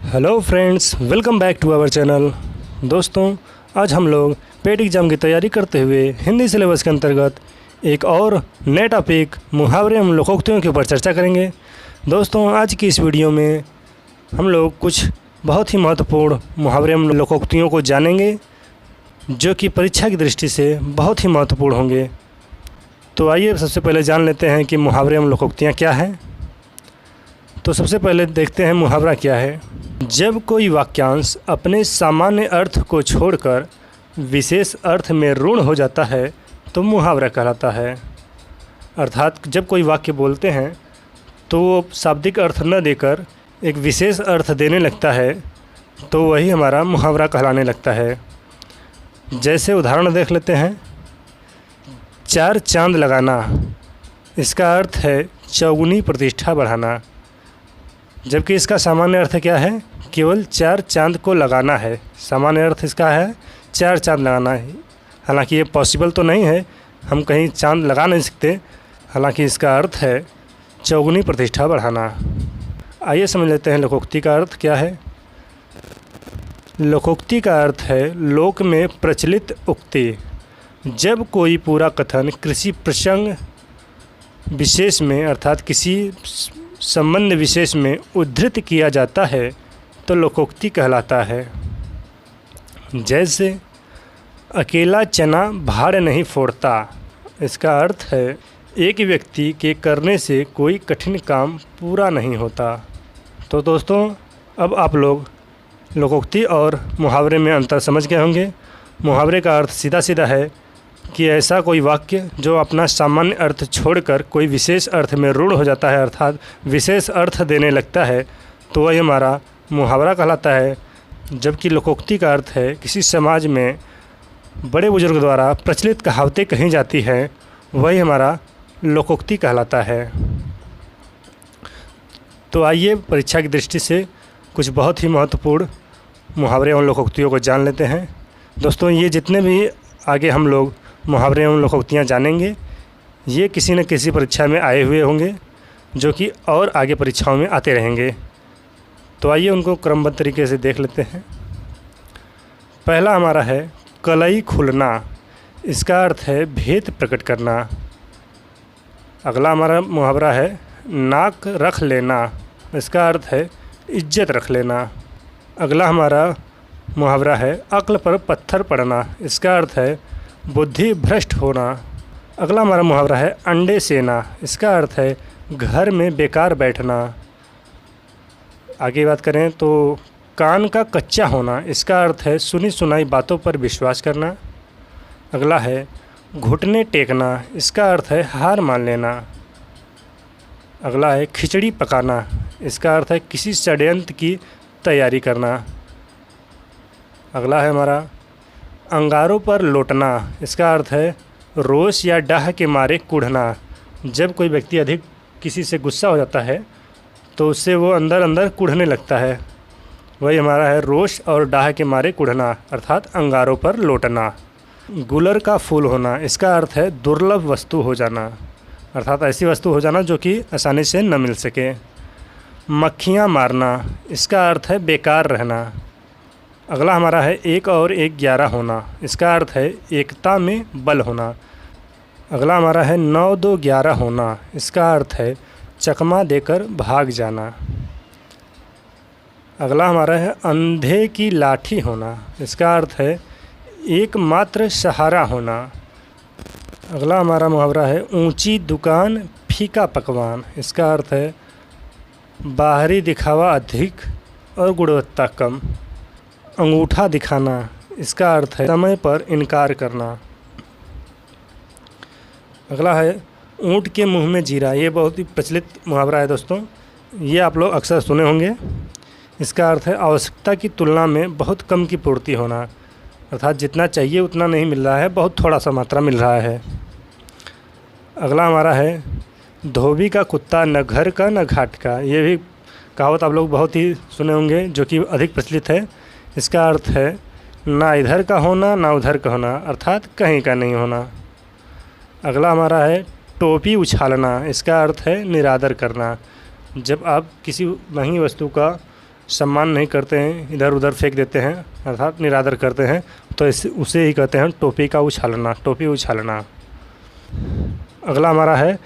Hello friends, welcome back to our channel. दोस्तों, आज हम लोग पेट एग्ज़ाम की तैयारी करते हुए हिंदी सिलेबस के अंतर्गत एक और नए टॉपिक मुहावरे एवं लोकोक्तियों के ऊपर चर्चा करेंगे। दोस्तों, आज की इस वीडियो में हम लोग कुछ बहुत ही महत्वपूर्ण मुहावरे एवं लोकोक्तियों को जानेंगे जो कि परीक्षा की दृष्टि से बहुत ही महत्वपूर्ण होंगे। तो आइए सबसे पहले जान लेते हैं कि मुहावरे एवं लोकोक्तियाँ क्या हैं। तो सबसे पहले देखते हैं मुहावरा क्या है। जब कोई वाक्यांश अपने सामान्य अर्थ को छोड़कर विशेष अर्थ में ऋण हो जाता है तो मुहावरा कहलाता है। अर्थात जब कोई वाक्य बोलते हैं तो वो शाब्दिक अर्थ न देकर एक विशेष अर्थ देने लगता है तो वही हमारा मुहावरा कहलाने लगता है। जैसे उदाहरण देख लेते हैं। चार चांद लगाना, इसका अर्थ है चौगुनी प्रतिष्ठा बढ़ाना, जबकि इसका सामान्य अर्थ क्या है? केवल चार चांद को लगाना है। सामान्य अर्थ इसका है चार चांद लगाना है। हालांकि ये पॉसिबल तो नहीं है, हम कहीं चांद लगा नहीं सकते। हालांकि इसका अर्थ है चौगुनी प्रतिष्ठा बढ़ाना। आइए समझ लेते हैं लोकोक्ति का अर्थ क्या है। लोकोक्ति का अर्थ है लोक में प्रचलित उक्ति। जब कोई पूरा कथन किसी प्रसंग विशेष में अर्थात किसी संबंध विशेष में उद्धृत किया जाता है तो लोकोक्ति कहलाता है। जैसे अकेला चना भाड़ नहीं फोड़ता, इसका अर्थ है एक व्यक्ति के करने से कोई कठिन काम पूरा नहीं होता। तो दोस्तों, अब आप लोग लोकोक्ति और मुहावरे में अंतर समझ गए होंगे। मुहावरे का अर्थ सीधा सीधा है कि ऐसा कोई वाक्य जो अपना सामान्य अर्थ छोड़कर कोई विशेष अर्थ में रूढ़ हो जाता है अर्थात विशेष अर्थ देने लगता है तो वही हमारा मुहावरा कहलाता है। जबकि लोकोक्ति का अर्थ है किसी समाज में बड़े बुजुर्ग द्वारा प्रचलित कहावतें कही जाती हैं, वही हमारा लोकोक्ति कहलाता है। तो आइए परीक्षा की दृष्टि से कुछ बहुत ही महत्वपूर्ण मुहावरे एवं लोकोक्तियों को जान लेते हैं। दोस्तों, ये जितने भी आगे हम लोग मुहावरे एवं लोकोक्तियाँ जानेंगे ये किसी न किसी परीक्षा में आए हुए होंगे जो कि और आगे परीक्षाओं में आते रहेंगे। तो आइए उनको क्रमबद्ध तरीके से देख लेते हैं। पहला हमारा है कलई खुलना, इसका अर्थ है भेद प्रकट करना। अगला हमारा मुहावरा है नाक रख लेना, इसका अर्थ है इज्जत रख लेना। अगला हमारा मुहावरा है अक्ल पर पत्थर पड़ना, इसका अर्थ है बुद्धि भ्रष्ट होना। अगला हमारा मुहावरा है अंडे सेना, इसका अर्थ है घर में बेकार बैठना। आगे बात करें तो कान का कच्चा होना, इसका अर्थ है सुनी सुनाई बातों पर विश्वास करना। अगला है घुटने टेकना, इसका अर्थ है हार मान लेना। अगला है खिचड़ी पकाना, इसका अर्थ है किसी षड्यंत्र की तैयारी करना। अगला है हमारा अंगारों पर लौटना, इसका अर्थ है रोष या डाह के मारे कुढ़ना। जब कोई व्यक्ति अधिक किसी से गुस्सा हो जाता है तो उससे वो अंदर अंदर कुढ़ने लगता है, वही हमारा है रोष और डाह के मारे कुढ़ना अर्थात अंगारों पर लौटना। गुलर का फूल होना, इसका अर्थ है दुर्लभ वस्तु हो जाना अर्थात ऐसी वस्तु हो जाना जो कि आसानी से न मिल सके। मक्खियाँ मारना, इसका अर्थ है बेकार रहना। अगला हमारा है एक और एक 11 होना, इसका अर्थ है एकता में बल होना। अगला हमारा है 9 2 11 होना, इसका अर्थ है चकमा देकर भाग जाना। अगला हमारा है अंधे की लाठी होना, इसका अर्थ है एकमात्र सहारा होना। अगला हमारा मुहावरा है ऊंची दुकान फीका पकवान, इसका अर्थ है बाहरी दिखावा अधिक और गुणवत्ता कम। अंगूठा दिखाना, इसका अर्थ है समय पर इनकार करना। अगला है ऊँट के मुंह में जीरा, ये बहुत ही प्रचलित मुहावरा है दोस्तों, ये आप लोग अक्सर सुने होंगे। इसका अर्थ है आवश्यकता की तुलना में बहुत कम की पूर्ति होना अर्थात जितना चाहिए उतना नहीं मिल रहा है, बहुत थोड़ा सा मात्रा मिल रहा है। अगला हमारा है धोबी का कुत्ता न घर का न घाट का, ये भी कहावत आप लोग बहुत ही सुने होंगे जो कि अधिक प्रचलित है। इसका अर्थ है ना इधर का होना ना उधर का होना अर्थात कहीं का नहीं होना। अगला हमारा है टोपी उछालना, इसका अर्थ है निरादर करना। जब आप किसी महंगी वस्तु का सम्मान नहीं करते हैं, इधर उधर फेंक देते हैं, अर्थात निरादर करते हैं, तो उसे ही कहते हैं टोपी का उछालना, टोपी उछालना। अगला हमारा है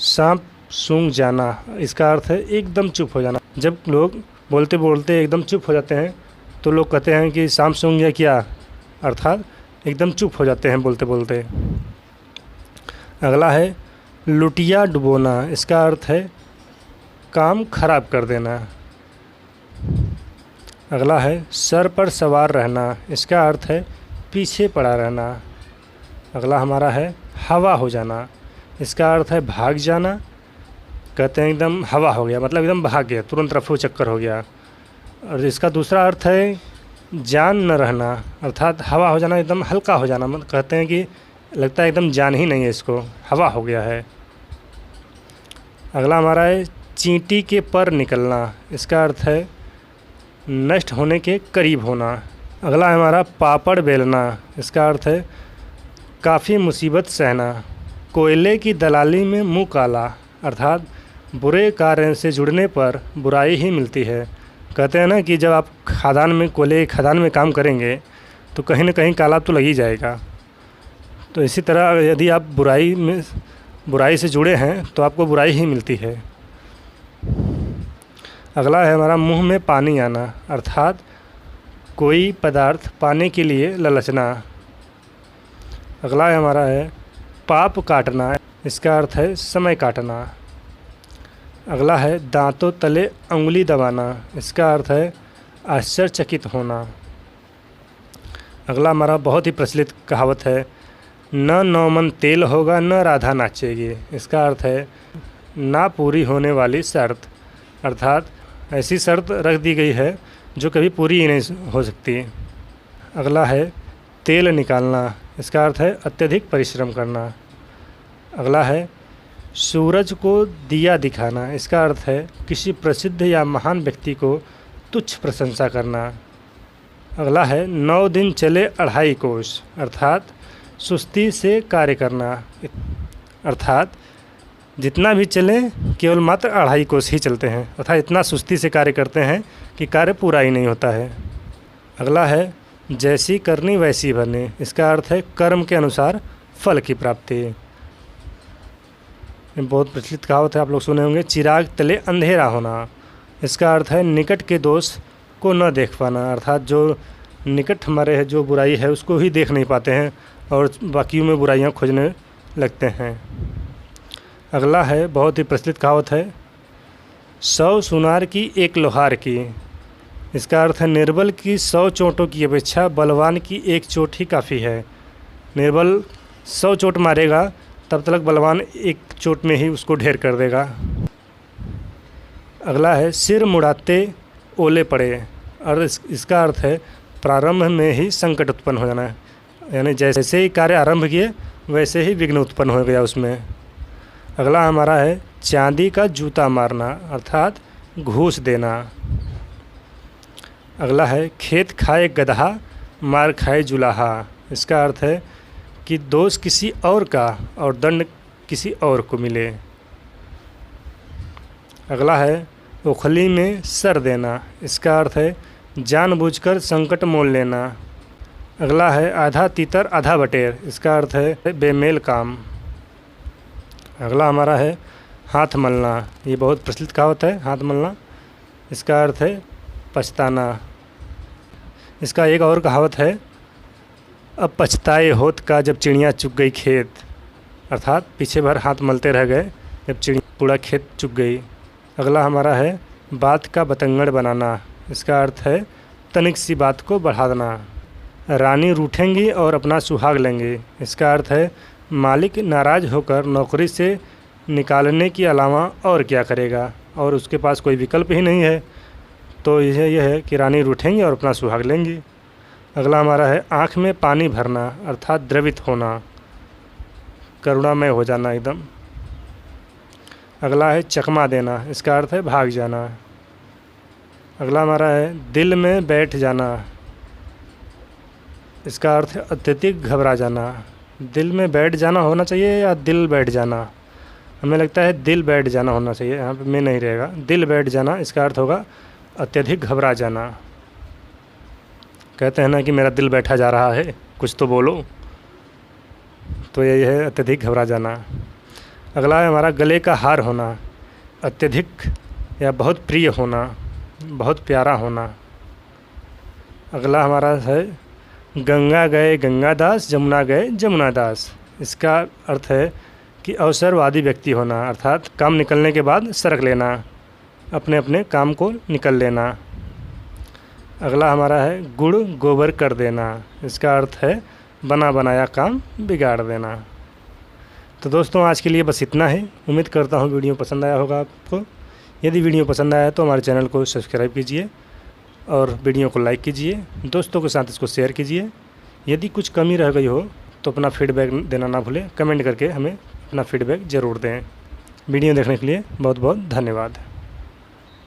सांप सूंघ जाना। इसका अर्थ है एकदम चुप हो जाना। जब लोग बोलते बोलते एकदम चुप हो जाते हैं तो लोग कहते हैं कि सांप सूंघ गया क्या, अर्थात एकदम चुप हो जाते हैं बोलते बोलते। अगला है लुटिया डुबोना। इसका अर्थ है काम खराब कर देना। अगला है सर पर सवार रहना। इसका अर्थ है पीछे पड़ा रहना। अगला हमारा है हवा हो जाना। इसका अर्थ है भाग जाना। कहते हैं एकदम हवा हो गया, मतलब एकदम भाग गया, तुरंत रफू चक्कर हो गया। और इसका दूसरा अर्थ है जान न रहना, अर्थात हवा हो जाना, एकदम हल्का हो जाना, मतलब कहते हैं कि लगता है एकदम जान ही नहीं है इसको, हवा हो गया है। अगला हमारा है चींटी के पर निकलना। इसका अर्थ है नष्ट होने के करीब होना। अगला है हमारा पापड़ बेलना। इसका अर्थ है काफ़ी मुसीबत सहना। कोयले की दलाली में मुँह काला, अर्थात बुरे कार्य से जुड़ने पर बुराई ही मिलती है। कहते हैं ना कि जब आप खदान में, कोयले की खदान में काम करेंगे तो कहीं ना कहीं काला तो लग ही जाएगा। तो इसी तरह यदि आप बुराई से जुड़े हैं तो आपको बुराई ही मिलती है। अगला है हमारा मुंह में पानी आना, अर्थात कोई पदार्थ पाने के लिए ललचना। अगला है हमारा है पाप काटना। इसका अर्थ है समय काटना। अगला है दांतों तले अंगुली दबाना। इसका अर्थ है आश्चर्यचकित होना। अगला हमारा बहुत ही प्रचलित कहावत है न नौमन तेल होगा न राधा नाचेगी। इसका अर्थ है ना पूरी होने वाली शर्त, अर्थात ऐसी शर्त रख दी गई है जो कभी पूरी ही नहीं हो सकती। अगला है तेल निकालना। इसका अर्थ है अत्यधिक परिश्रम करना। अगला है सूरज को दिया दिखाना। इसका अर्थ है किसी प्रसिद्ध या महान व्यक्ति को तुच्छ प्रशंसा करना। अगला है 9 दिन चले 2.5 कोस, अर्थात सुस्ती से कार्य करना, अर्थात जितना भी चले केवल मात्र 2.5 कोस ही चलते हैं, अर्थात इतना सुस्ती से कार्य करते हैं कि कार्य पूरा ही नहीं होता है। अगला है जैसी करनी वैसी भरनी। इसका अर्थ है कर्म के अनुसार फल की प्राप्ति। बहुत प्रचलित कहावत है, आप लोग सुने होंगे चिराग तले अंधेरा होना। इसका अर्थ है निकट के दोष को न देख पाना, अर्थात जो निकट हमारे है, जो बुराई है उसको ही देख नहीं पाते हैं और बाकियों में बुराइयां खोजने लगते हैं। अगला है बहुत ही प्रचलित कहावत है 100 सुनार की 1 लोहार की। इसका अर्थ है निर्बल की 100 चोटों की अपेक्षा बलवान की 1 चोट ही काफ़ी है। निर्बल 100 चोट मारेगा तब तक बलवान 1 चोट में ही उसको ढेर कर देगा। अगला है सिर मुड़ाते ओले पड़े, और इसका अर्थ है प्रारंभ में ही संकट उत्पन्न हो जाना, यानी जैसे ही कार्य आरंभ किए वैसे ही विघ्न उत्पन्न हो गया उसमें। अगला हमारा है चांदी का जूता मारना, अर्थात घूस देना। अगला है खेत खाए गदहा मार खाए जुलाहा। इसका अर्थ है कि दोष किसी और का और दंड किसी और को मिले। अगला है उखली में सर देना। इसका अर्थ है जानबूझकर संकट मोल लेना। अगला है आधा तीतर आधा बटेर। इसका अर्थ है बेमेल काम। अगला हमारा है हाथ मलना। ये बहुत प्रचलित कहावत है, हाथ मलना। इसका अर्थ है पछताना। इसका एक और कहावत है अब पछताए होत का जब चिड़िया चुग गई खेत, अर्थात पीछे भर हाथ मलते रह गए जब चिड़िया पूरा खेत चुग गई। अगला हमारा है बात का बतंगड़ बनाना। इसका अर्थ है तनिक सी बात को बढ़ा देना। रानी रूठेंगी और अपना सुहाग लेंगे। इसका अर्थ है मालिक नाराज़ होकर नौकरी से निकालने के अलावा और क्या करेगा और उसके पास कोई विकल्प ही नहीं है, तो यह है कि रानी रूठेंगी और अपना सुहाग लेंगी। अगला हमारा है आँख में पानी भरना, अर्थात द्रवित होना, करुणामय हो जाना एकदम। अगला है चकमा देना। इसका अर्थ है भाग जाना। अगला हमारा है दिल में बैठ जाना। इसका अर्थ है अत्यधिक घबरा जाना। दिल में बैठ जाना होना चाहिए या दिल बैठ जाना? हमें लगता है दिल बैठ जाना होना चाहिए, यहाँ पे में नहीं रहेगा। दिल बैठ जाना इसका अर्थ होगा अत्यधिक घबरा जाना। कहते हैं ना कि मेरा दिल बैठा जा रहा है, कुछ तो बोलो, तो यही है अत्यधिक घबरा जाना। अगला है हमारा गले का हार होना, अत्यधिक या बहुत प्रिय होना, बहुत प्यारा होना। अगला हमारा है गंगा गए गंगादास, जमुना गए जमुनादास। इसका अर्थ है कि अवसरवादी व्यक्ति होना, अर्थात काम निकलने के बाद सरक लेना, अपने अपने काम को निकल लेना। अगला हमारा है गुड़ गोबर कर देना। इसका अर्थ है बना बनाया काम बिगाड़ देना। तो दोस्तों आज के लिए बस इतना ही। उम्मीद करता हूँ वीडियो पसंद आया होगा आपको। यदि वीडियो पसंद आया तो हमारे चैनल को सब्सक्राइब कीजिए और वीडियो को लाइक कीजिए, दोस्तों के साथ इसको शेयर कीजिए। यदि कुछ कमी रह गई हो तो अपना फीडबैक देना ना भूलें, कमेंट करके हमें अपना फीडबैक ज़रूर दें। वीडियो देखने के लिए बहुत बहुत धन्यवाद।